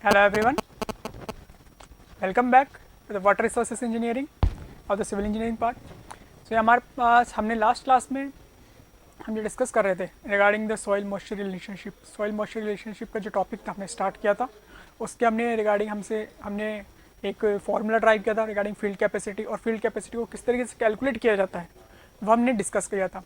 Hello everyone, welcome back to the water resources engineering और the civil engineering part. सो हमारे पास हमने last class में हम ये डिस्कस कर रहे थे regarding the soil moisture relationship. Soil moisture relationship का जो टॉपिक था हमने स्टार्ट किया था, उसके हमने रिगार्डिंग हमने एक फार्मूला ड्राइव किया था रिगार्डिंग फील्ड कैपेसिटी, और फील्ड कैपेसिटी को किस तरीके से कैलकुलेट किया जाता है वो हमने डिस्कस किया था।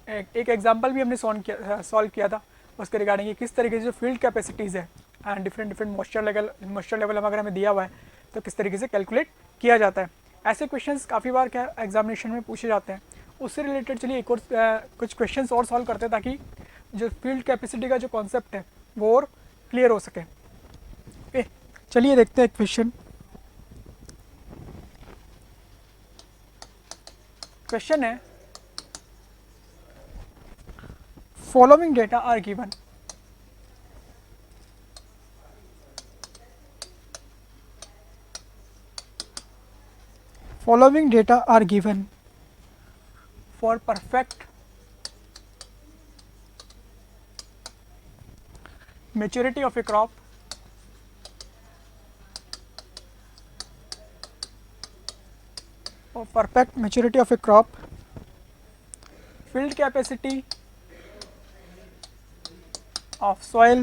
एक एग्जाम्पल भी हमने सॉल्व किया था उसके रिगार्डिंग कि किस तरीके से जो फील्ड कैपेसिटीज़ है एंड डिफरेंट मॉइस्चर लेवल अगर हमें दिया हुआ है तो किस तरीके से कैलकुलेट किया जाता है। ऐसे क्वेश्चंस काफ़ी बार क्या एग्जामिनेशन में पूछे जाते हैं। उससे रिलेटेड चलिए एक और कुछ क्वेश्चंस और सॉल्व करते हैं ताकि जो फील्ड कैपेसिटी का जो कॉन्सेप्ट है वो और क्लियर हो सके। चलिए देखते हैं क्वेश्चन। क्वेश्चन है, following data are given. Following data are given for perfect maturity of a crop field capacity of soil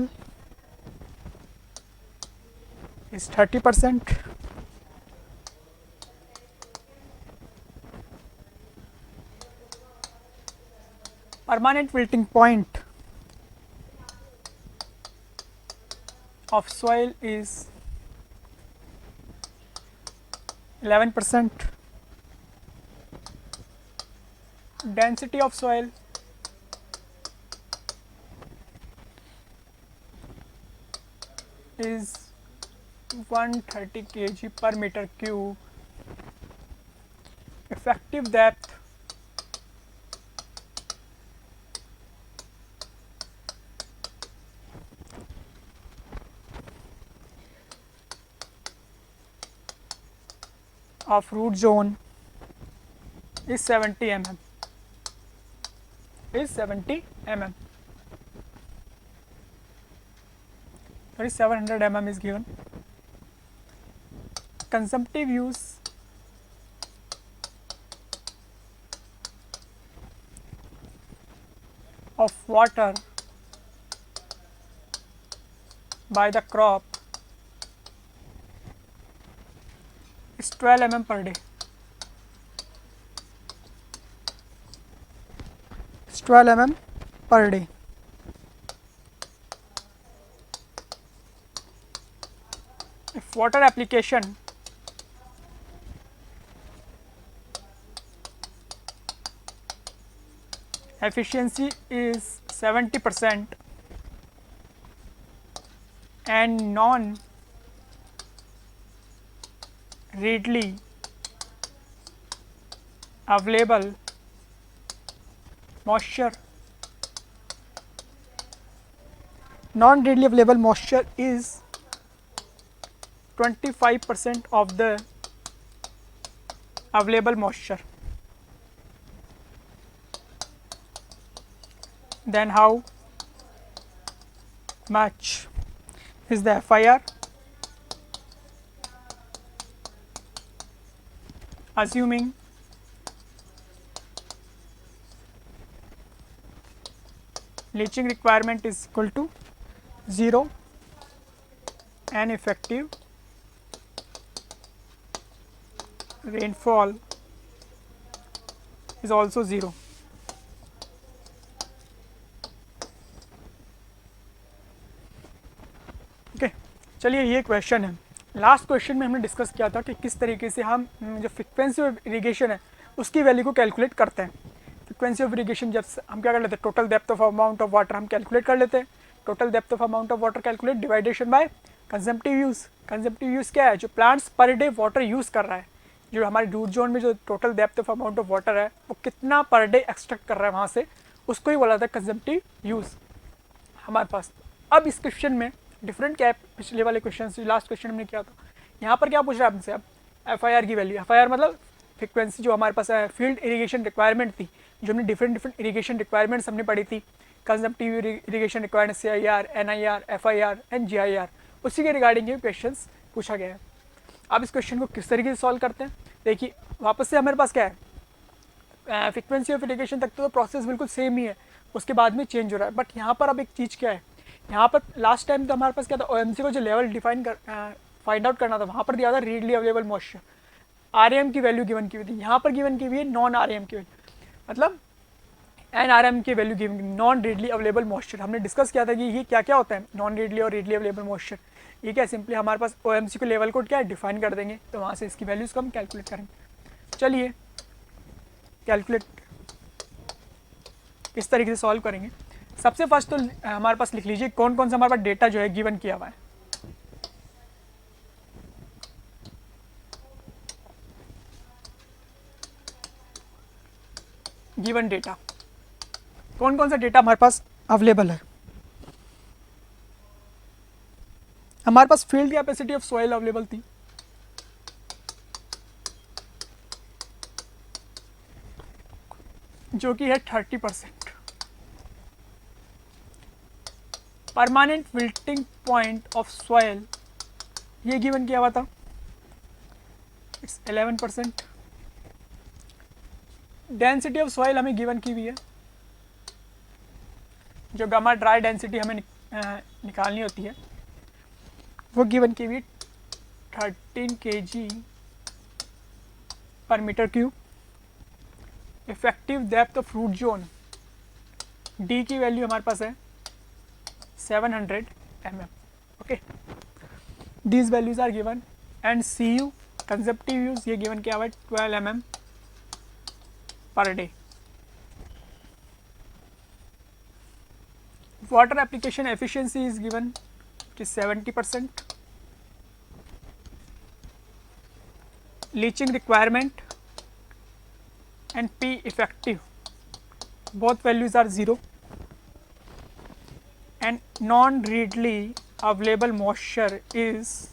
is 30%, permanent wilting point of soil is 11%, density of soil is 130 kg per meter cube, effective depth of root zone is 70 mm. 700 mm is given. Consumptive use of water by the crop is 12 mm per day. It's 12 mm per day. If water application efficiency is 70% and non readily available moisture is 25% of the available moisture, then how much is the FIR? Assuming leaching requirement is equal to 0 and effective rainfall is also 0. Okay, चलिए ये question है। Last question में हमने discuss किया था कि किस तरीके से हम जो फ्रिक्वेंसी ऑफ इरीगेशन है उसकी वैल्यू को कैलकुलेट करते हैं। फ्रिक्वेंसी ऑफ इरीगेशन जब हम क्या कर लेते हैं, total depth of amount of water हम कैलकुलेट कर लेते हैं। Total depth of amount of water calculate division by consumptive use. Consumptive use क्या है, जो plants per day water use कर रहा है, जो हमारे रूट जोन में जो total depth of amount of water है वो कितना पर डे एक्सट्रैक्ट कर रहा है वहाँ से, उसको ही बोला जाता है कंजम्पटिव यूज़ हमारे पास। अब इस क्वेश्चन में डिफरेंट क्या है, पिछले वाले क्वेश्चन लास्ट क्वेश्चन हमने किया था, यहाँ पर क्या पूछ रहा है आपसे, अब FIR की वैल्यू। FIR मतलब फ्रिक्वेंसी जो हमारे पास है, फील्ड इरीगेशन रिक्वायरमेंट थी, जो हमने डिफरेंट इरीगेशन रिक्वायरमेंट्स हमने पढ़ी थी, consumptive irrigation requirement CIR, NIR, FIR and GIR, उसी के रिगार्डिंग ये क्वेश्चन पूछा गया है। अब इस क्वेश्चन को किस तरीके से सॉल्व करते हैं, देखिए वापस से हमारे पास क्या है, फ्रीक्वेंसी ऑफ एलिगेशन तक तो प्रोसेस बिल्कुल सेम ही है, उसके बाद में चेंज हो रहा है। बट यहाँ पर अब एक चीज़ क्या है, यहाँ पर लास्ट टाइम तो हमारे पास क्या था, OMC को जो लेवल डिफाइन कर फाइंड आउट करना था, वहाँ पर दिया था रीडली अवेलेबल मॉइस्चर, RAM की वैल्यू गिवन की हुई थी। यहाँ पर गिवन की हुई है नॉन RAM की वैल्यू, मतलब NRM की value given, non readily available moisture. हमने डिस्कस किया था कि ये क्या क्या होता है नॉन रीडली और रीडली अवेलेबल मॉइस्चर। ये क्या सिंपली हमारे पास OMC को लेवल कोड क्या है डिफाइन कर देंगे, तो वहाँ से इसकी वैल्यूज़ को हम कैलकुलेट करेंगे। चलिए कैलकुलेट किस तरीके से सॉल्व करेंगे। सबसे फर्स्ट तो हमारे पास लिख लीजिए कौन कौन सा हमारे पास डेटा जो है गिवन किया हुआ है। गिवन डेटा, कौन कौन सा डेटा हमारे पास अवेलेबल है। हमारे पास field capacity of soil available थी, जो कि है 30%। Permanent wilting point of soil ये गिवन किया हुआ था, इट्स 11%। डेंसिटी ऑफ सॉइल हमें गिवन की हुई है, जो गामा ड्राई डेंसिटी हमें निकालनी होती है वो गिवन की हुई 13 kg पर metre cube. Effective depth of root zone D की वैल्यू हमारे पास है 700 mm। Okay, these values are given and CU consumptive use ये गिवन किया हुआ है 12 mm पर day. Water application efficiency is given, which is 70%. Leaching requirement and P effective, both values are 0. And non-readily available moisture is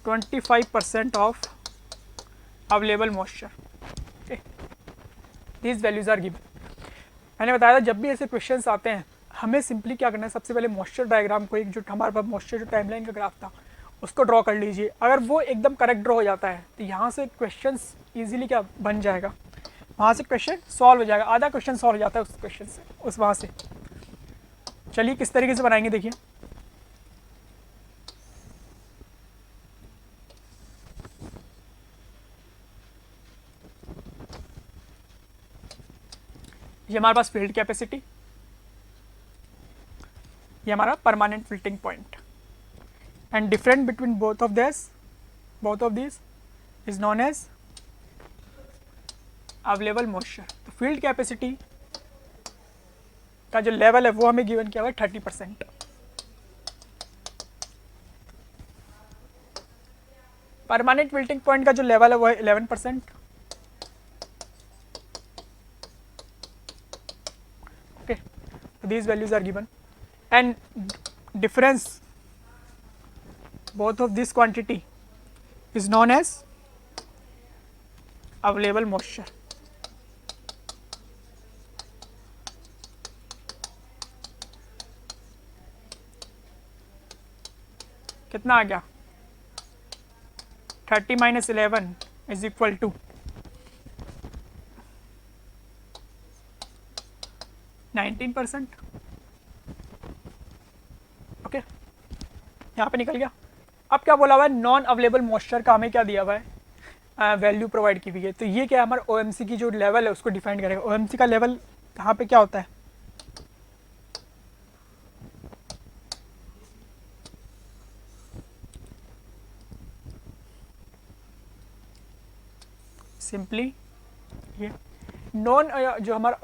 25% of available moisture. Okay, these values are given. मैंने बताया था जब भी ऐसे क्वेश्चंस आते हैं हमें सिंपली क्या करना है, सबसे पहले मॉइस्चर डायग्राम को, एक जो हमारे पास मॉइस्चर जो टाइमलाइन का ग्राफ था उसको ड्रॉ कर लीजिए। अगर वो एकदम करेक्ट ड्रॉ हो जाता है तो यहाँ से क्वेश्चंस इजीली क्या बन जाएगा, वहाँ से क्वेश्चन सॉल्व हो जाएगा, आधा क्वेश्चन सॉल्व हो जाता है उस क्वेश्चन से, उस वहाँ से। चलिए किस तरीके से बनाएंगे देखिए। ये हमारे पास फील्ड कैपेसिटी, ये हमारा permanent wilting point, and different between both of this is known as available moisture. तो फील्ड कैपेसिटी का जो लेवल है वो हमें गिवन किया हुआ है 30%। परमानेंट फिल्टिंग पॉइंट का जो लेवल है वो है 11%। These values are given and difference both of this quantity is known as available moisture. कितना आ गया, 30 minus 11 is equal to 19%। Okay, यहाँ पे निकल गया। अब क्या बोला हुआ है, नॉन अवेलेबल मॉइस्चर का हमें क्या दिया हुआ है, वैल्यू प्रोवाइड की हुई है। तो ये क्या है, हमारा OMC की जो लेवल है उसको डिफाइन करेगा। OMC का लेवल कहाँ पे क्या होता है, सिंपली ये नॉन जो हमारा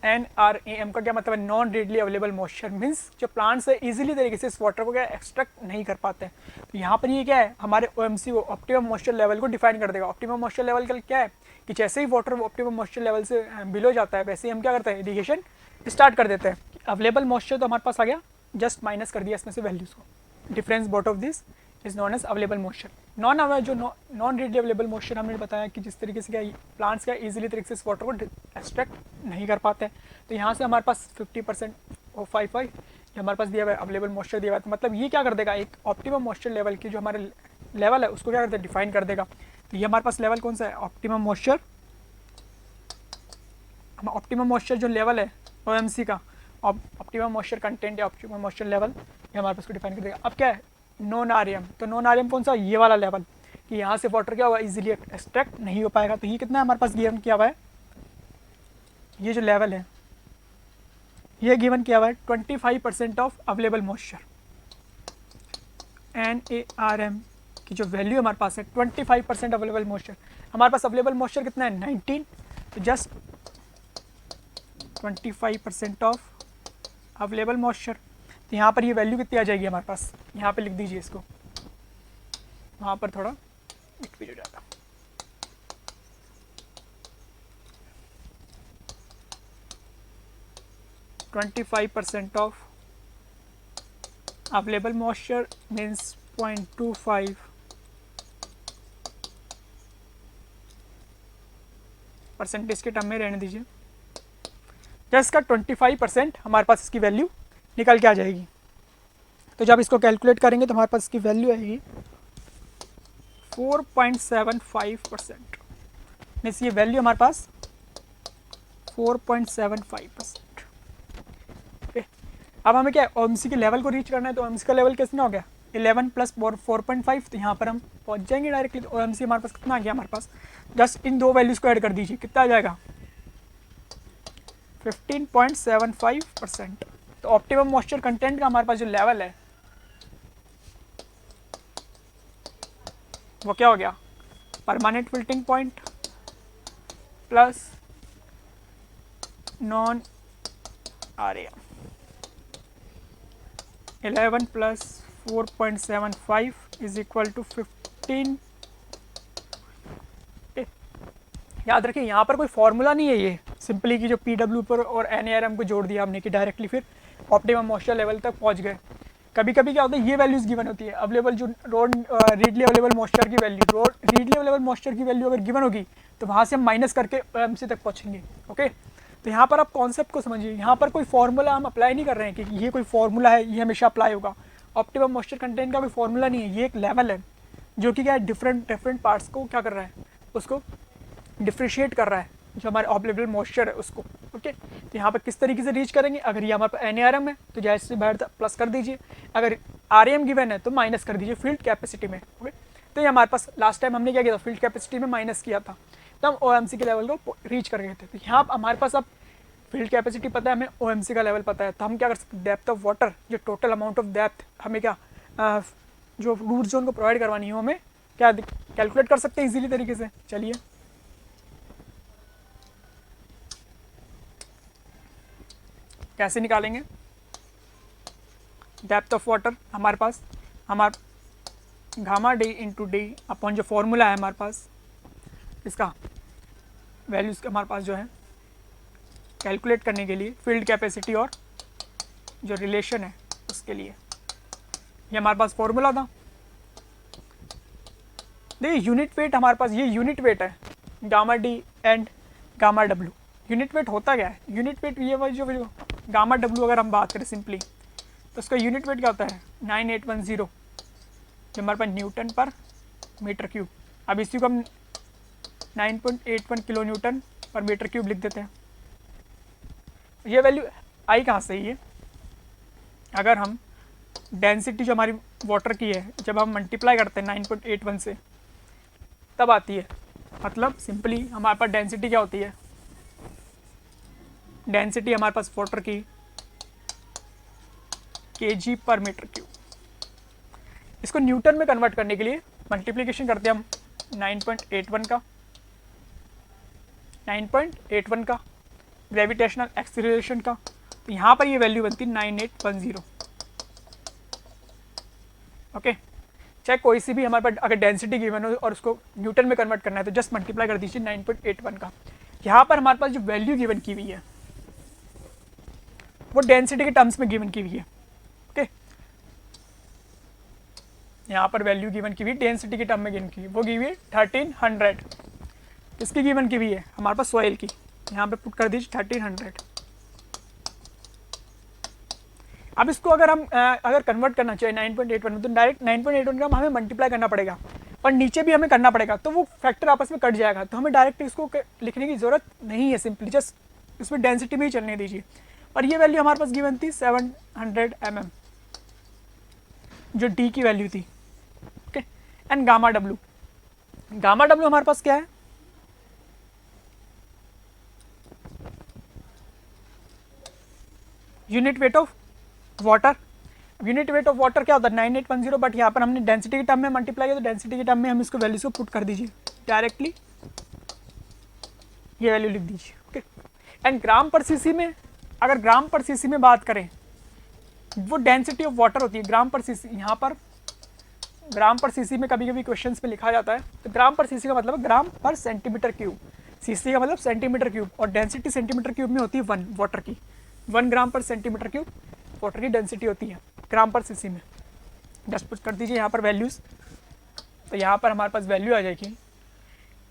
NRAM का क्या मतलब है, non readily available moisture, means जो प्लांट्स है इजीली तरीके से इस वाटर को क्या एक्सट्रैक्ट नहीं कर पाते हैं। तो यहाँ पर ये क्या है, हमारे OMC को ऑप्टिमम मॉइस्चर लेवल को डिफाइन कर देगा। ऑप्टिमम मॉइस्चर लेवल का क्या है कि जैसे ही वाटर ऑप्टिमम मॉइस्चर लेवल से बिलो जाता है वैसे ही हम क्या करते हैं, इरिगेशन स्टार्ट कर देते हैं। अवेलेबल मॉइस्चर तो हमारे पास आ गया, जस्ट माइनस कर दिया इसमें से वैल्यूज़ को। Difference both of this is known as available moisture. Non readily available moisture हमने बताया कि जिस तरीके से क्या प्लांट्स क्या इजीली तरीके से इस वाटर को एक्सट्रैक्ट नहीं कर पाते हैं। तो यहाँ से हमारे पास 50% और 55 ये हमारे पास दिया हुआ है अवेलेबल मॉइस्चर दिया हुआ है, तो मतलब ये क्या कर देगा, एक ऑप्टिमम मॉइस्चर लेवल की जो हमारे लेवल है उसको क्या करते हैं, डिफाइन कर देगा। तो ये हमारे पास लेवल कौन सा है, ऑप्टिमम मॉइस्चर। ऑप्टिमम मॉइस्चर जो लेवल है OMC का, ऑप्टिमम मॉइस्चर कंटेंट या ऑप्टिमम मॉइस्चर लेवल, ये हमारे पास को डिफाइन कर देगा। अब क्या है, नॉन आरएम। तो नॉन आरएम कौन सा, ये वाला लेवल, कि यहाँ से वाटर क्या होगा, इजीली एक्सट्रैक्ट नहीं हो पाएगा। तो ये कितना है हमारे पास गिवन किया हुआ है, ये जो लेवल है ये गिवन किया हुआ है 25% ऑफ अवेलेबल मॉइस्चर। NaRm की जो वैल्यू हमारे पास है 25% अवेलेबल मॉइस्चर। हमारे पास अवेलेबल मॉइस्चर कितना है 19, तो जस्ट 25% ऑफ अवेलेबल मॉइस्चर। तो यहाँ पर ये वैल्यू कितनी आ जाएगी हमारे पास, यहाँ पे लिख दीजिए इसको, वहाँ पर थोड़ा एक भी हो जाएगा। %25 of available moisture means 0.25 percentage के टर्म में रहने दीजिए। जब इसका 25% हमारे पास इसकी वैल्यू निकल के आ जाएगी, तो जब इसको कैलकुलेट करेंगे तो हमारे पास इसकी वैल्यू आएगी 4.75%। मीन्स ये वैल्यू हमारे पास 4.75%। अब हमें क्या है, OMC के लेवल को रीच करना है। तो OMC का लेवल कितना हो गया 11 + 4.5, तो यहाँ पर हम पहुँच जाएंगे डायरेक्टली। तो OMC हमारे पास कितना आ गया, हमारे पास जस्ट इन दो वैल्यूज़ को ऐड कर दीजिए, कितना आ जाएगा 15.75%। तो ऑप्टिमम मॉइस्चर कंटेंट का हमारे पास जो लेवल है वो क्या हो गया, permanent filtering point plus non RM. 11 + 4.75 is equal to 15। याद रखिए यहाँ पर कोई फॉर्मूला नहीं है, ये सिंपली कि जो PW पर और NaRm को जोड़ दिया हमने कि डायरेक्टली फिर ऑप्टिमम मॉइस्चर लेवल तक पहुँच गए। कभी कभी क्या होता है, ये वैल्यूज़ गिवन होती है अवेलेबल, जो रीडली अवेलेबल मॉइस्चर की वैल्यू, रीडली अवेलेबल मॉइस्चर की वैल्यू अगर गिवन होगी तो वहाँ से हम माइनस करके OMC तक पहुँचेंगे। ओके, तो यहाँ पर आप कॉन्सेप्ट को समझिए, यहाँ पर कोई फॉर्मूला हम अप्लाई नहीं कर रहे हैं कि ये कोई फॉर्मूला है ये हमेशा अप्लाई होगा। ऑप्टिमम मॉइस्चर कंटेंट का कोई फॉर्मूला नहीं है, ये एक लेवल है जो कि क्या है, डिफरेंट पार्ट्स को क्या कर रहा है, उसको डिफ्रेंशिएट कर रहा है, जो हमारे अवेलेबल मॉइस्चर है उसको। ओके, तो यहाँ पर किस तरीके से रीच करेंगे, अगर ये हमारे पास NaRm है तो जैसे से बाहर प्लस कर दीजिए, अगर Rm गिवन है तो माइनस कर दीजिए फील्ड कैपेसिटी में। ओके, तो ये हमारे पास लास्ट टाइम हमने क्या किया था, फील्ड कैपेसिटी में माइनस किया था, तो हम OMC के लेवल को रीच कर गए थे। तो यहाँ हमारे पास अब फील्ड कैपेसिटी पता है, हमें OMC का लेवल पता है, तो हम क्या कर सकते हैं, डेप्थ ऑफ वाटर, जो टोटल अमाउंट ऑफ डेप्थ हमें क्या जो रूट जोन को प्रोवाइड करवानी है हमें क्या कैलकुलेट कर सकते हैं इजीली तरीके से। चलिए कैसे निकालेंगे, डेप्थ ऑफ वाटर हमारे पास gamma D into D upon जो फॉर्मूला है हमारे पास, इसका वैल्यूज़ हमारे पास जो है कैलकुलेट करने के लिए फील्ड कैपेसिटी और जो रिलेशन है उसके लिए, ये हमारे पास फॉर्मूला था। देखिए यूनिट वेट हमारे पास, ये यूनिट वेट है gamma D and gamma W. Unit weight होता क्या है, यूनिट वेट ये जो गामा डब्ल्यू अगर हम बात करें सिंपली तो उसका यूनिट वेट क्या होता है 9810, जो हमारे पास न्यूटन पर मीटर क्यूब। अब इसी को हम 9.81 किलो न्यूटन पर मीटर क्यूब लिख देते हैं। ये वैल्यू आई कहाँ से, ये अगर हम डेंसिटी जो हमारी वाटर की है जब हम मल्टीप्लाई करते हैं 9.81 से तब आती है। मतलब सिंपली हमारे पास डेंसिटी क्या होती है, डेंसिटी हमारे पास वाटर की kg पर मीटर क्यूब। इसको न्यूटन में कन्वर्ट करने के लिए मल्टीप्लिकेशन करते हैं हम 9.81 का ग्रेविटेशनल एक्सीलरेशन का, तो यहाँ पर ये वैल्यू बनती है 9810। ओके, चाहे कोई सी भी हमारे पास अगर डेंसिटी गिवन हो और उसको न्यूटन में कन्वर्ट करना है तो जस्ट मल्टीप्लाई कर दीजिए 9.81 का। यहाँ पर हमारे पास जो वैल्यू गिवन की हुई है वो डेंसिटी के टर्म्स में गिवन की हुई है। ओके, यहाँ पर वैल्यू गिवन की हुई डेंसिटी के टर्म में गिवन की, वो गिवी है 1300। किसकी गिवन की हुई है, हमारे पास सॉइल की, यहाँ पे पुट कर दीजिए 1300। अब इसको अगर हम अगर कन्वर्ट करना चाहिए 9.81 में, तो डायरेक्ट 9.81 ग्राम हमें मल्टीप्लाई करना पड़ेगा, पर नीचे भी हमें करना पड़ेगा, तो वो फैक्टर आपस में कट जाएगा, तो हमें डायरेक्ट इसको लिखने की ज़रूरत नहीं है, सिंपली जस्ट इसमें डेंसिटी में ही चलने दीजिए। और ये वैल्यू हमारे पास गिवन थी 700 mm, जो डी की वैल्यू थी। Okay, and gamma W, gamma W हमारे पास क्या है, unit weight of water. Unit weight of water क्या होता है 9810, बट यहाँ पर हमने डेंसिटी के टर्म में मल्टीप्लाई किया, तो डेंसिटी के टर्म में हम इसको वैल्यूज को पुट कर दीजिए डायरेक्टली, ये वैल्यू लिख दीजिए। ओके, एंड ग्राम पर सीसी में, अगर ग्राम पर सीसी में बात करें, वो डेंसिटी ऑफ वाटर होती है ग्राम पर सीसी। यहाँ पर ग्राम पर सीसी में कभी कभी क्वेश्चंस में लिखा जाता है, तो ग्राम पर सीसी का मतलब है ग्राम पर सेंटीमीटर क्यूब, सीसी का मतलब सेंटीमीटर क्यूब, और डेंसिटी सेंटीमीटर क्यूब में होती है 1 वाटर की, 1 ग्राम पर सेंटीमीटर क्यूब वाटर की डेंसिटी होती है ग्राम पर सीसी में। जस्ट पुट कर दीजिए यहाँ पर वैल्यूज़, तो यहाँ पर हमारे पास वैल्यू आ जाएगी।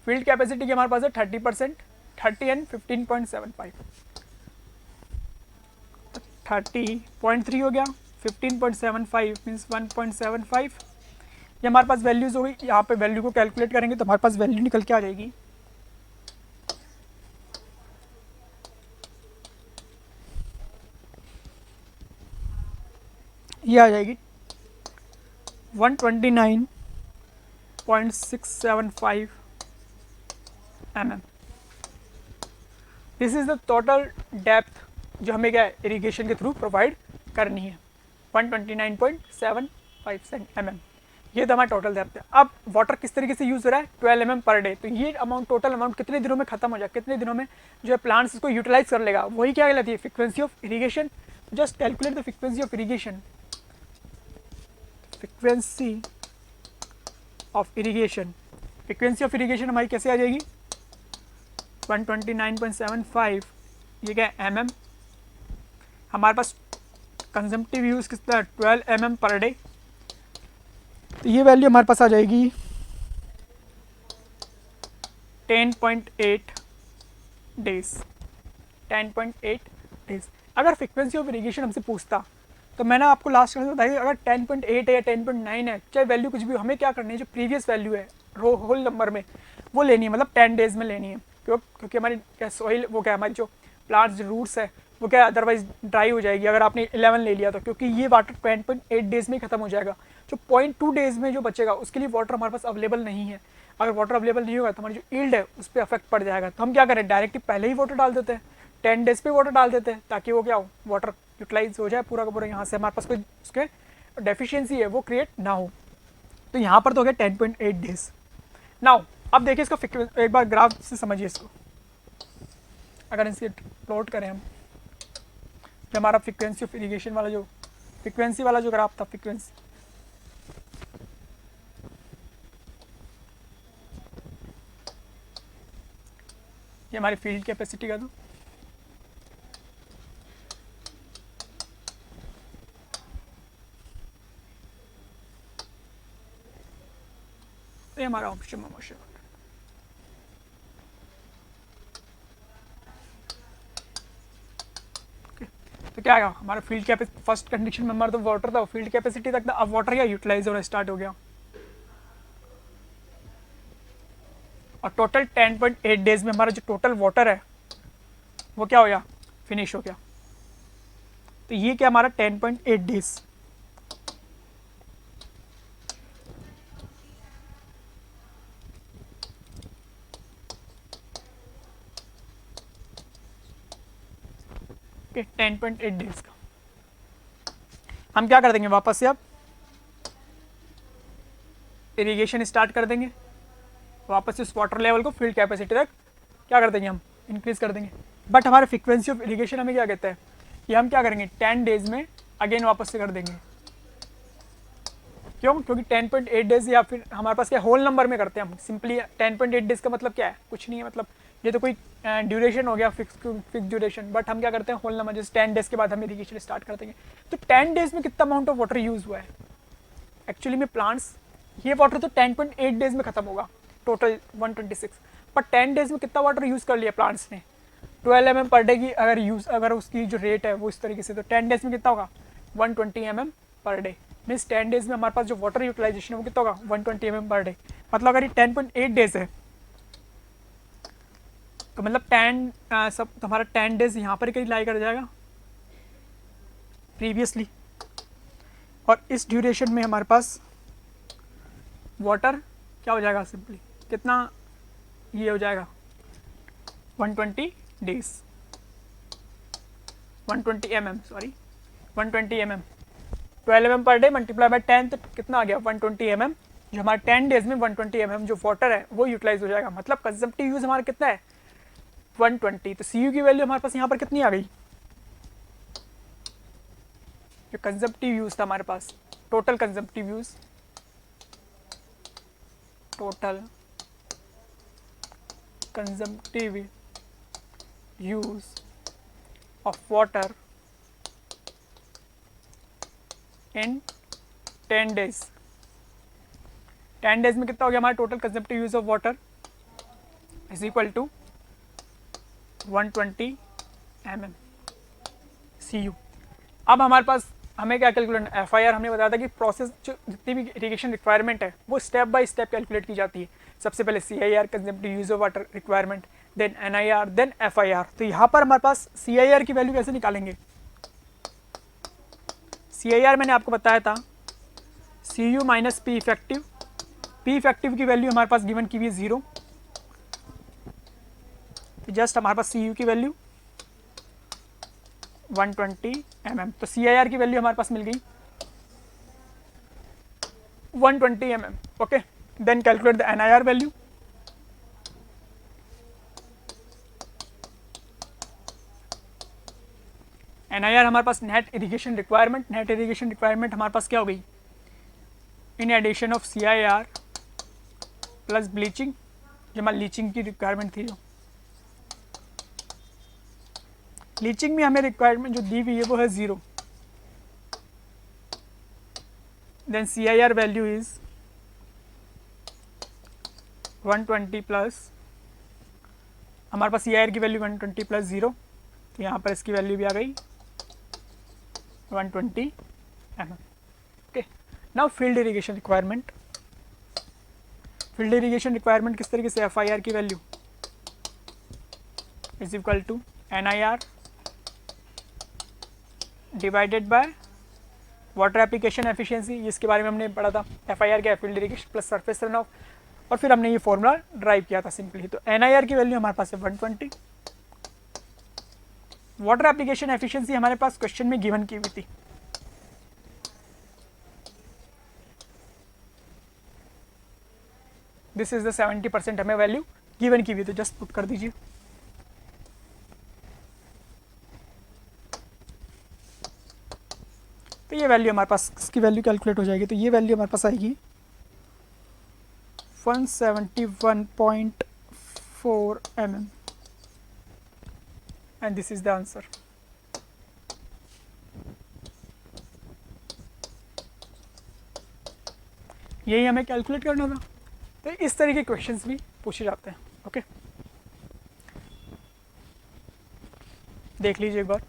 फील्ड कैपेसिटी की हमारे पास है 30%, 30 एंड 15.75, 30.3 हो गया, 15.75 मीन्स 1.75, ये हमारे पास वैल्यूज़ हो गई। यहाँ पे वैल्यू को कैलकुलेट करेंगे तो हमारे पास वैल्यू निकल के आ जाएगी, ये आ जाएगी 129.675 mm। This is the total depth जो हमें क्या इरिगेशन के थ्रू प्रोवाइड करनी है, 129.75 mm, ये तो हमारा टोटल डेप्थ है। अब वाटर किस तरीके से यूज़ हो रहा है 12 mm पर डे, तो ये अमाउंट टोटल अमाउंट कितने दिनों में खत्म हो जाए, कितने दिनों में जो है प्लांट्स इसको यूटिलाइज कर लेगा, वही क्या कहलाती है frequency of irrigation. Just calculate the frequency of irrigation, frequency of irrigation, frequency of irrigation हमारी कैसे आ जाएगी 129.75, ये क्या है mm, हमारे पास कंजम्पटिव यूज़ कितना है 12 mm पर डे, तो ये वैल्यू हमारे पास आ जाएगी 10.8 डेज, 10.8 डेज। अगर फ्रीक्वेंसी ऑफ इरिगेशन हमसे पूछता तो मैंने आपको लास्ट क्लास में बताया अगर 10.8 है या 10.9 है, चाहे वैल्यू कुछ भी हो, हमें क्या करनी है जो प्रीवियस वैल्यू है होल नंबर में वो लेनी है, मतलब 10 डेज में लेनी है, क्योंकि हमारी क्या सॉइल वो क्या हमारी जो प्लांट्स रूट्स है वो क्या अदरवाइज ड्राई हो जाएगी अगर आपने 11 ले लिया तो, क्योंकि ये वाटर 10.8 डेज में ही खत्म हो जाएगा। जो 0.2 डेज में जो बचेगा उसके लिए वाटर हमारे पास अवेलेबल नहीं है। अगर वाटर अवेलेबल नहीं होगा तो हमारी जो ईल्ड है उस पर अफेक्ट पड़ जाएगा। तो हम क्या करें डायरेक्टली पहले ही वाटर डाल देते हैं, 10 डेज पे वाटर डाल देते हैं ताकि वो क्या हो वाटर यूटिलाइज हो जाए पूरा का पूरा, यहाँ से हमारे पास कोई उसके डेफिशिएंसी है वो क्रिएट ना हो। तो यहाँ पर तो हो गया 10.8 डेज। नाउ अब देखिए इसका एक बार ग्राफ से समझिए इसको, अगर इसे प्लॉट करें हम, जो हमारा फ्रीक्वेंसी ऑफ इरिगेशन वाला जो फ्रीक्वेंसी वाला जो ग्राफ था, फ्रीक्वेंसी ये हमारी फील्ड कैपेसिटी का, तो ये हमारा ऑप्शन मोशन। तो क्या आएगा हमारा फील्ड कैपेसिटी, फर्स्ट कंडीशन में हमारा तो वाटर था, फील्ड कैपेसिटी तक था, अब वाटर क्या यूटिलाइज होना स्टार्ट हो गया और टोटल 10.8 डेज में हमारा जो टोटल वाटर है वो क्या हो गया फिनिश हो गया। तो ये क्या हमारा 10.8 डेज, ओके 10.8 डेज का हम क्या कर देंगे वापस से अब इरिगेशन स्टार्ट कर देंगे, वापस से उस वाटर लेवल को फील्ड कैपेसिटी तक क्या कर देंगे हम इंक्रीज कर देंगे। बट हमारे फ्रीक्वेंसी ऑफ इरिगेशन हमें क्या कहता है कि हम क्या करेंगे 10 डेज में अगेन वापस से कर देंगे। क्यों? क्योंकि 10.8 डेज या फिर हमारे पास क्या होल नंबर में करते हैं हम सिंपली। 10.8 डेज का मतलब क्या है, कुछ नहीं है, मतलब ये तो कोई ड्यूरेशन हो गया फिक्स ड्यूरेशन, बट हम क्या करते हैं होल नंबर, जैसे 10 डेज के बाद हम इरिगेशन स्टार्ट कर देंगे। तो 10 डेज में कितना अमाउंट ऑफ वाटर यूज हुआ है एक्चुअली में प्लांट्स, ये वाटर तो 10.8 डेज में खत्म होगा टोटल 126, पर 10 डेज में कितना वाटर यूज़ कर लिया प्लांट्स ने 12 mm पर डे की अगर उसकी जो रेट है वो इस तरीके से, तो 10 डेज में कितना होगा 120 mm per day. Means 10 days में हमारे पास जो वाटर यूटिलाइजेशन है वो कितना होगा 120 mm पर डे। मतलब अगर ये 10.8 डेज है तो मतलब 10 सब तुम्हारा 10 डेज यहाँ पर कहीं लाई कर जाएगा प्रीवियसली, और इस ड्यूरेशन में हमारे पास वाटर क्या हो जाएगा सिंपली कितना ये हो जाएगा 120 days 120 mm sorry 120 mm 12 mm per day multiply by 10 तो कितना आ गया 120 mm। जो हमारे 10 डेज में 120 mm जो वाटर है वो यूटिलाइज हो जाएगा। मतलब कंजम्पटिव यूज हमारा कितना है 120। तो सी यू की वैल्यू हमारे पास यहाँ पर कितनी आ गई, जो कंजम्पटिव यूज था हमारे पास total consumptive use, total consumptive use of water in 10 days. 10 days में कितना हो गया हमारा total consumptive use of water is equal to 120 mm CU। अब हमारे पास हमें क्या कैलकुलेट, FIR हमने बताया था कि प्रोसेस जो जितनी भी इरिगेशन रिक्वायरमेंट है वो स्टेप बाय स्टेप कैलकुलेट की जाती है। सबसे पहले CIR consumptive use of water requirement, then NIR, then FIR। तो यहाँ पर हमारे पास CIR की वैल्यू कैसे निकालेंगे, CIR मैंने आपको बताया था CU minus P effective. P effective की वैल्यू हमारे पास गिवन की हुई है 0, तो जस्ट हमारे पास CU की वैल्यू 120 mm। तो CIR की वैल्यू हमारे पास मिल गई 120 mm। Okay, then calculate the NIR value. NIR हमारे पास net irrigation requirement, net irrigation requirement हमारे पास क्या हो गई in addition of CIR plus leaching, जो हमारी लीचिंग की रिक्वायरमेंट थी। जो लीचिंग में हमें रिक्वायरमेंट जो दी हुई है वो है 0, then CIR value is 120 plus हमारे पास CIR की वैल्यू 120 प्लस 0, तो यहाँ पर इसकी वैल्यू भी आ गई 120 mm। Okay, now field irrigation requirement. Field irrigation requirement किस तरीके से, FIR की value is equal to NIR divided by water application efficiency. इसके बारे में हमने पढ़ा था, FIR क्या है field irrigation plus surface run off, और फिर हमने ये फॉर्मूला ड्राइव किया था सिंपली। तो NIR की वैल्यू हमारे पास है 120, वाटर एप्लीकेशन एफिशिएंसी हमारे पास क्वेश्चन में गिवन की हुई थी। दिस इज द 70% हमें वैल्यू गिवन की हुई, तो जस्ट पुट कर दीजिए। तो ये वैल्यू हमारे पास इसकी वैल्यू कैलकुलेट हो जाएगी। तो ये वैल्यू हमारे पास आएगी 171.4 mm and this is the answer. यही हमें कैलकुलेट करना था। तो इस तरह के क्वेश्चंस भी पूछे जाते हैं। ओके, देख लीजिए एक बार।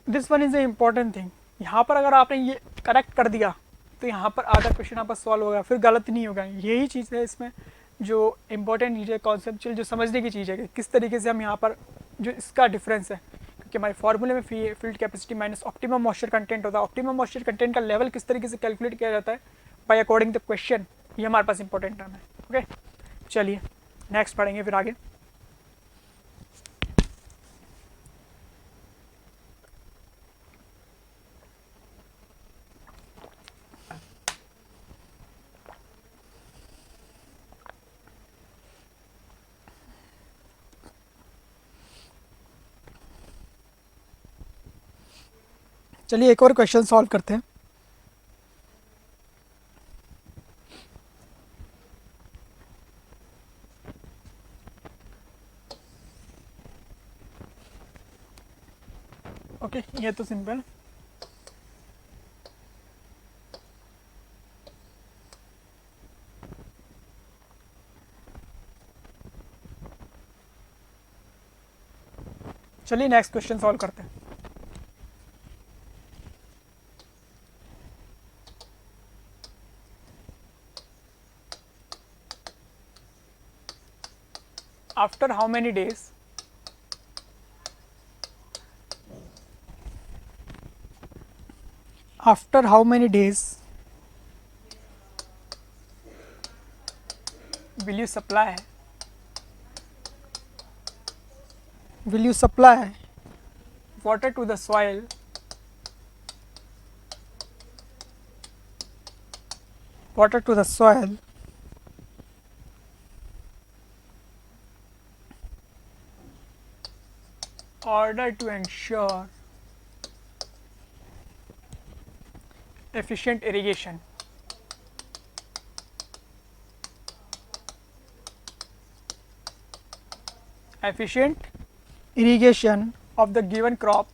This one is a important thing. यहाँ पर अगर आपने ये करेक्ट कर दिया तो यहाँ पर आधा क्वेश्चन आपका सॉल्व होगा, फिर गलत नहीं होगा। यही चीज़ है इसमें जो इम्पोर्टेंट चीज़ है, कॉन्सेप्चुअल जो समझने की चीज़ है कि किस तरीके से हम यहाँ पर जो इसका डिफरेंस है, क्योंकि हमारे फॉर्मूले में field capacity minus optimum moisture content होता है। ऑप्टिमम मॉइस्चर कंटेंट का लेवल किस तरीके से कैलकुलेट किया जाता है बाय अकॉर्डिंग द क्वेश्चन, ये हमारे पास इंपॉर्टेंट टर्म है। ओके, चलिए नेक्स्ट पढ़ेंगे फिर आगे। चलिए एक और क्वेश्चन सॉल्व करते हैं। ओके, ये तो सिंपल। चलिए नेक्स्ट क्वेश्चन सॉल्व करते हैं. After how many days will you supply water to the soil order to ensure efficient irrigation. Efficient irrigation of the given crop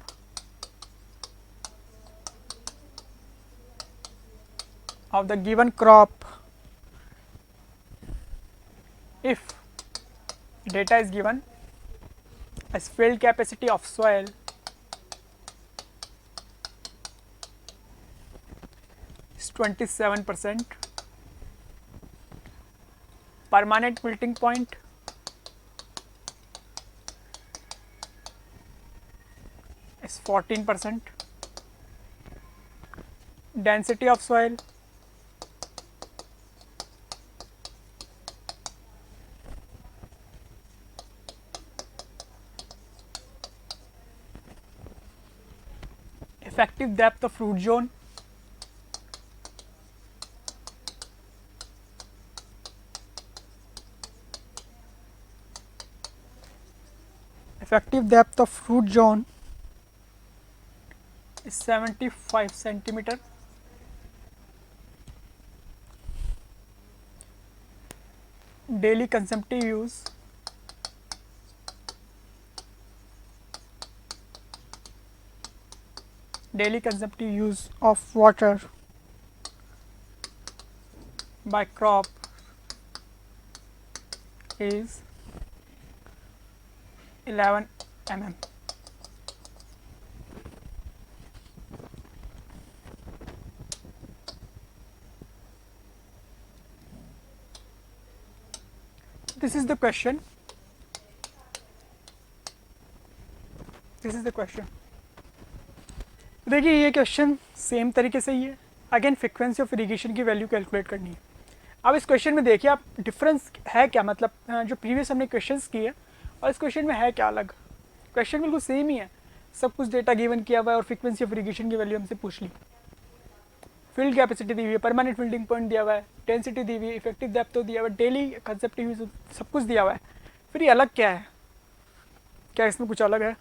if data is given as field capacity of soil is 27%, permanent wilting point is 14%, density of soil effective depth of root zone is 75 centimeter. Daily consumptive use of water by crop is 11 mm. This is the question. देखिए ये question same तरीके से ही है. Again frequency of irrigation की value calculate करनी है. अब इस क्वेश्चन में देखिए आप डिफरेंस है क्या, मतलब जो प्रीवियस हमने क्वेश्चंस किए और इस क्वेश्चन में है क्या अलग. क्वेश्चन बिल्कुल सेम ही है, सब कुछ डेटा गिवन किया हुआ है और फ्रीक्वेंसी ऑफ इरिगेशन की वैल्यू हमसे पूछ ली. फील्ड कैपेसिटी दी हुई है, परमानेंट फील्डिंग पॉइंट दिया हुआ है, डेंसिटी दी हुई है, इफेक्टिव डेप्थ तो दिया हुआ है, डेली कंसेप्टिव यूज सब कुछ दिया हुआ है. फिर ये अलग क्या है, क्या इसमें कुछ अलग है?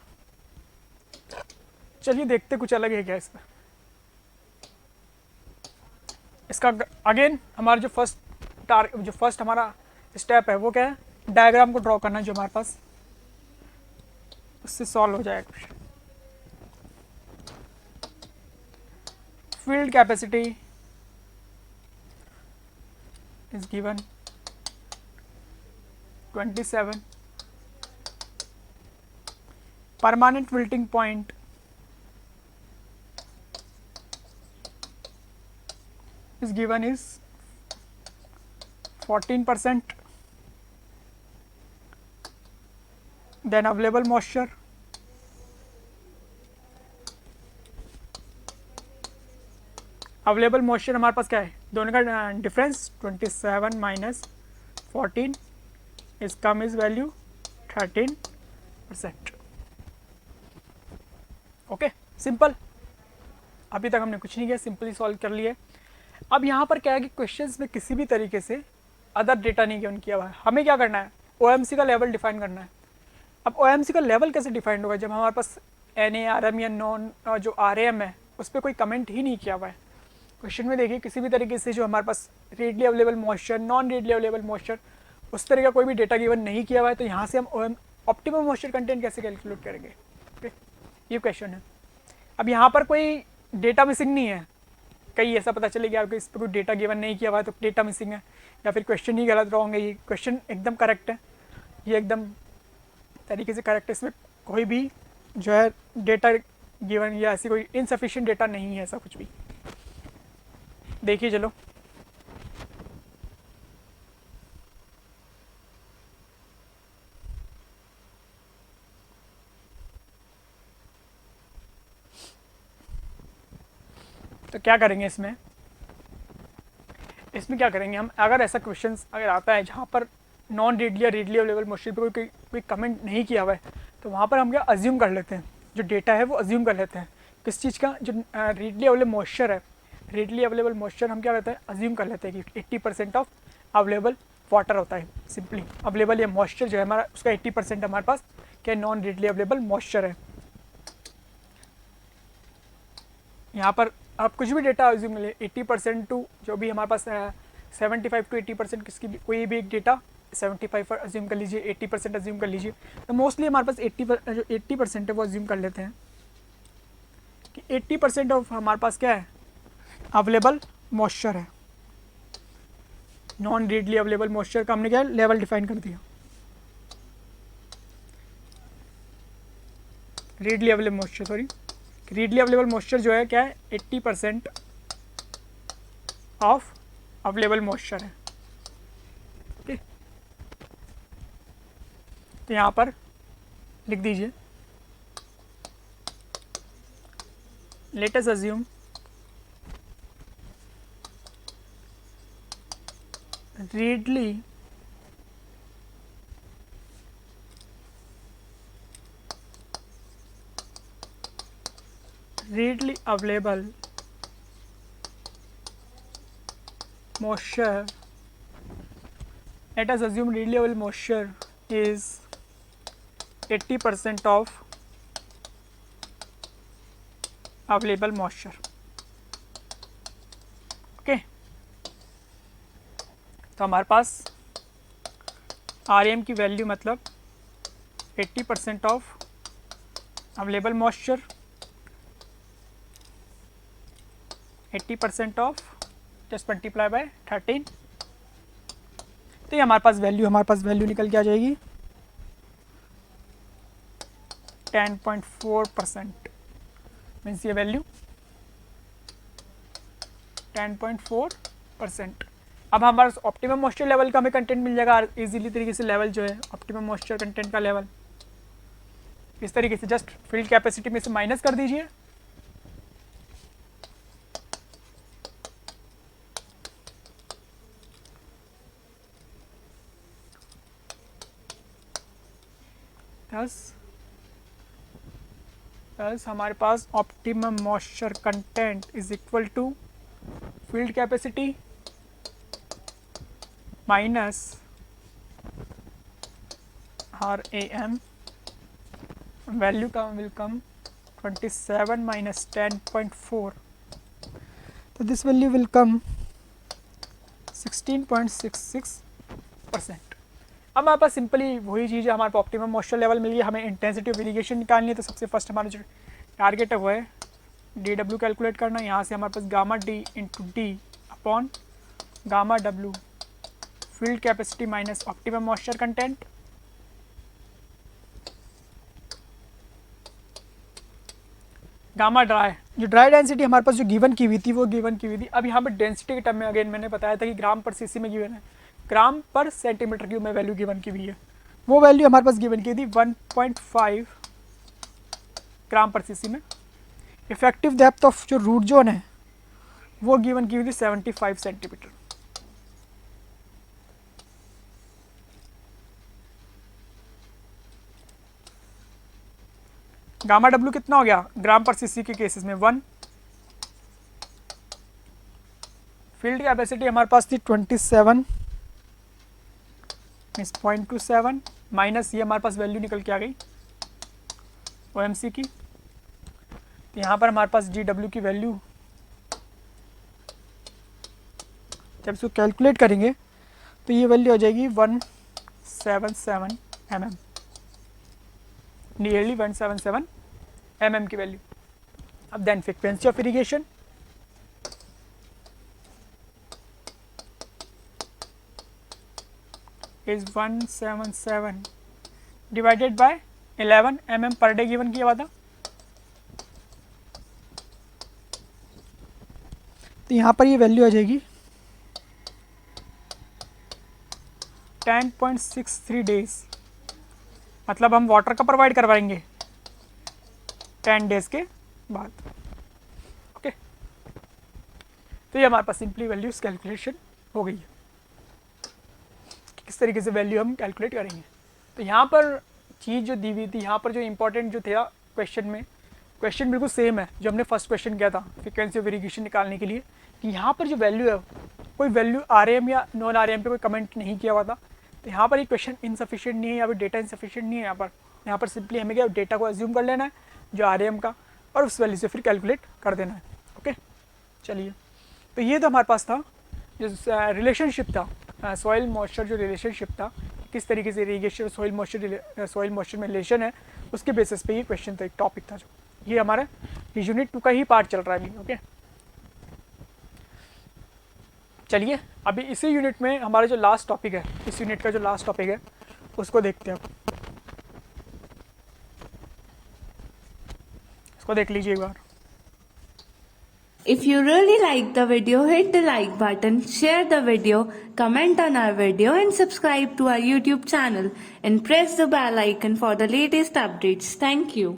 चलिए देखते कुछ अलग है क्या इसमें. इसका अगेन हमारा जो फर्स्ट हमारा स्टेप है वो क्या है, डायग्राम को ड्रॉ करना है जो हमारे पास, उससे सॉल्व हो जाएगा question. field capacity is given 27, permanent wilting point is given is 14%, then available moisture हमारे पास क्या है, दोनों का डिफरेंस 27 माइनस 14 इस come is value 13%. Okay simple. अभी तक हमने कुछ नहीं किया, सिंपली सॉल्व कर लिए. अब यहाँ पर क्या है कि क्वेश्चंस में किसी भी तरीके से अदर डेटा नहीं गिवन किया हुआ है. हमें क्या करना है, OMC का लेवल डिफाइन करना है. अब OMC का लेवल कैसे डिफाइंड होगा जब हमारे पास NA, RM या नॉन जो RM है उस पर कोई कमेंट ही नहीं किया हुआ है. क्वेश्चन में देखिए किसी भी तरीके से जो हमारे पास readily available moisture, non readily available moisture, उस तरह का कोई भी डेटा गिवन नहीं किया हुआ है, तो यहाँ से हम ऑप्टिमम मॉइस्चर कंटेंट कैसे कैलकुलेट करेंगे. ओके ये क्वेश्चन है. अब यहाँ पर कोई डेटा मिसिंग नहीं है, कहीं ऐसा पता चलेगा आपको इस पर कोई डेटा गिवन नहीं किया हुआ है तो डेटा मिसिंग है, या फिर क्वेश्चन ही गलत रॉन्ग है. ये क्वेश्चन एकदम करेक्ट है, ये एकदम तरीके से करेक्ट है, इसमें कोई भी जो है डेटा गिवन या ऐसी कोई इनसफिशिएंट डेटा नहीं है, ऐसा कुछ भी। देखिए चलो, तो क्या करेंगे इसमें क्या करेंगे हम, अगर ऐसा क्वेश्चन अगर आता है जहाँ पर नॉन रीडली या रीडली अवेलेबल मॉइस्चर पे कोई कमेंट नहीं किया हुआ है, तो वहाँ पर हम क्या अज्यूम कर लेते हैं, जो डेटा है वो अज्यूम कर लेते हैं किस चीज़ का, जो रीडली अवेलेबल मॉइस्चर है, रीडली अवेलेबल मॉइस्चर हम क्या करते हैं अज्यूम कर लेते हैं कि 80% ऑफ अवेलेबल वाटर होता है, सिंपली अवेलेबल या मॉइस्चर जो है हमारा उसका 80% हमारे पास क्या नॉन रीडली अवेलेबल मॉइस्चर है। यहाँ पर आप कुछ भी डेटा अज्यूम कर लिए 80% टू जो भी हमारे पास 75 टू 80% किसकी भी कोई भी एक डेटा 75 पर अज्यूम कर लीजिए, 80% अज्यूम कर लीजिए, तो मोस्टली हमारे पास 80% है वो अज्यूम कर लेते हैं कि 80% ऑफ हमारे पास क्या है अवेलेबल मॉइस्चर है। नॉन रीडली अवेलेबल मॉइस्चर का हमने क्या लेवल डिफाइन कर दिया, readily available moisture, sorry readily available moisture जो है क्या है 80% ऑफ अवेलेबल मॉइस्चर है। ठीक, तो यहाँ पर लिख दीजिए let us assume readily available moisture, let us assume readily available moisture is 80% of available moisture। Okay, तो हमारे पास आर की वैल्यू मतलब 80% of available moisture, 80% of just multiply by 13, तो ये हमारे पास वैल्यू निकल के आ जाएगी 10.4%, मीन्स ये वैल्यू 10.4%। अब हमारे ऑप्टिमम मॉइस्चर लेवल का हमें कंटेंट मिल जाएगा इजीली तरीके से, लेवल जो है ऑप्टिमम मॉइस्चर कंटेंट का लेवल इस तरीके से जस्ट फील्ड कैपेसिटी में से माइनस कर दीजिए, थस हमारे पास optimum moisture content is equal to field capacity minus RAM, value का विल कम 27 माइनस 10.4, तो दिस वैल्यू विल कम 16.66%। अब हमारे पास सिंपली वही चीज़ है, हमारे पास ऑप्टिमम मॉइस्चर लेवल मिल गया, हमें इंटेंसिटी ऑफ इरिगेशन निकालनी है, तो सबसे फर्स्ट हमारा जो टारगेट है वो है DW कैलकुलेट करना। यहाँ से हमारे पास gamma D into D upon gamma W field capacity minus optimum moisture content, gamma dry, जो ड्राई डेंसिटी हमारे पास जो गिवन की हुई थी वो गिवन की हुई थी। अब यहाँ पर डेंसिटी के टर्म में अगेन मैंने बताया था कि ग्राम पर सीसी में गिवन है, ग्राम पर सेंटीमीटर क्यूब में वैल्यू गिवन की हुई है, वो वैल्यू हमारे पास गिवन की थी 1.5 ग्राम पर सीसी में। इफेक्टिव डेप्थ ऑफ जो रूट जोन है वो गिवन की हुई थी 75 सेंटीमीटर। गामा डब्ल्यू कितना हो गया ग्राम पर सीसी के केसेस में 1, फील्ड कैपेसिटी हमारे पास थी 27 मीन्स 0.27 माइनस ये हमारे पास वैल्यू निकल के आ गई OMC की, तो यहाँ पर हमारे पास GW की वैल्यू जब इसको कैलकुलेट करेंगे तो ये वैल्यू हो जाएगी 177 mm, नियरली 177 mm की वैल्यू। अब then frequency of irrigation is 177 divided by 11 mm पर डे गिवन किया हुआ था। तो यहाँ पर ये वैल्यू आ जाएगी 10.63 डेज, मतलब हम वाटर का प्रोवाइड करवाएंगे 10 डेज के बाद। ओके, तो ये हमारे पास सिंपली वैल्यूज कैलकुलेशन हो गई है, किस तरीके से वैल्यू हम कैलकुलेट करेंगे। तो यहाँ पर चीज़ जो दी हुई थी, यहाँ पर जो इंपॉर्टेंट जो था क्वेश्चन में, क्वेश्चन बिल्कुल सेम है जो हमने फर्स्ट क्वेश्चन किया था फ्रीक्वेंसी ऑफ वेरिएशन निकालने के लिए, कि यहाँ पर जो वैल्यू है कोई वैल्यू आरएम या नॉन आरएम पे कोई कमेंट नहीं किया हुआ था। तो यहाँ पर ये क्वेश्चन इनसफिशिएंट नहीं है, यहाँ पर डेटा इनसफिशिएंट नहीं है। यहाँ पर सिंपली हमें क्या डेटा को एज्यूम कर लेना है जो आरएम का, और उस वैल्यू से फिर कैलकुलेट कर देना है। ओके, चलिए, तो ये तो हमारे पास था जो रिलेशनशिप था, सॉइल मॉइस्चर जो रिलेशनशिप था, किस तरीके से इरीगेशन सॉइल मॉइस्चर में रिलेशन है, उसके बेसिस पे ये क्वेश्चन था, एक टॉपिक था जो ये हमारा यूनिट 2 का ही पार्ट चल रहा है अभी। ओके, चलिए अभी इसी यूनिट में हमारा जो लास्ट टॉपिक है, इस यूनिट का जो लास्ट टॉपिक है उसको देखते हैं। इसको देख लीजिए एक बार। If you really like the video, hit the like button, share the video, comment on our video and subscribe to our YouTube channel and press the bell icon for the latest updates. Thank you.